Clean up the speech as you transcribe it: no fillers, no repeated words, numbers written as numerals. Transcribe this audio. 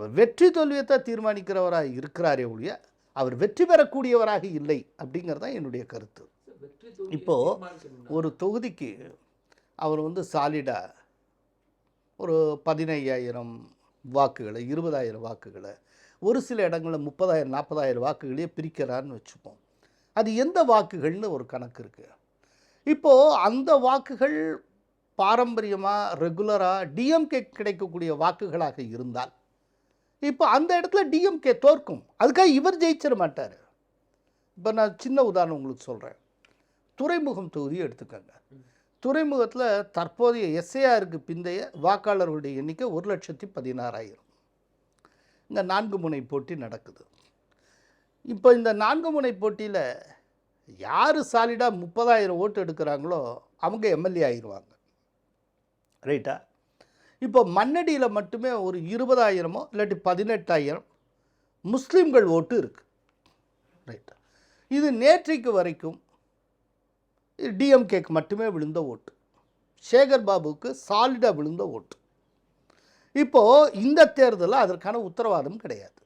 அவர் வெற்றி தோல்வியத்தை தீர்மானிக்கிறவராக இருக்கிறாரே ஒழிய அவர் வெற்றி பெறக்கூடியவராக இல்லை அப்படிங்கிறது தான் என்னுடைய கருத்து. இப்போது ஒரு தொகுதிக்கு அவர் சாலிடாக ஒரு 15,000 வாக்குகளை 20,000 வாக்குகளை ஒரு சில இடங்களில் 30,000 40,000 வாக்குகளையே பிரிக்கிறான்னு வச்சுப்போம். அது எந்த வாக்குகள்னு ஒரு கணக்கு இருக்குது. இப்போது அந்த வாக்குகள் பாரம்பரியமாக ரெகுலராக டிஎம்கே கிடைக்கக்கூடிய வாக்குகளாக இருந்தால் இப்போ அந்த இடத்துல டிஎம்கே தோற்கும். அதுக்காக இவர் ஜெயிச்சிட மாட்டார். இப்போ நான் சின்ன உதாரணம் உங்களுக்கு சொல்கிறேன். துறைமுகம் தொகுதியை எடுத்துக்கோங்க. துறைமுகத்தில் தற்போதைய எஸ்ஏஆருக்கு பிந்தைய வாக்காளர்களுடைய எண்ணிக்கை 1,16,000. இங்கே 4 முனை போட்டி நடக்குது. இப்போ இந்த 4 முனை போட்டியில் யார் சாலிடாக 30,000 ஓட்டு எடுக்கிறாங்களோ அவங்க எம்எல்ஏ ஆயிடுவாங்க. ரைட்டா? இப்போ மண்ணடியில் மட்டுமே ஒரு 20,000 இல்லாட்டி 18,000 முஸ்லீம்கள் ஓட்டு இருக்குது. ரைட்டா? இது நேற்றைக்கு வரைக்கும் டிஎம்கேக்கு மட்டுமே விழுந்த ஓட்டு, சேகர் பாபுவுக்கு சாலிடாக விழுந்த ஓட்டு. இப்போது இந்த தேர்தலில் அதற்கான உத்தரவாதம் கிடையாது.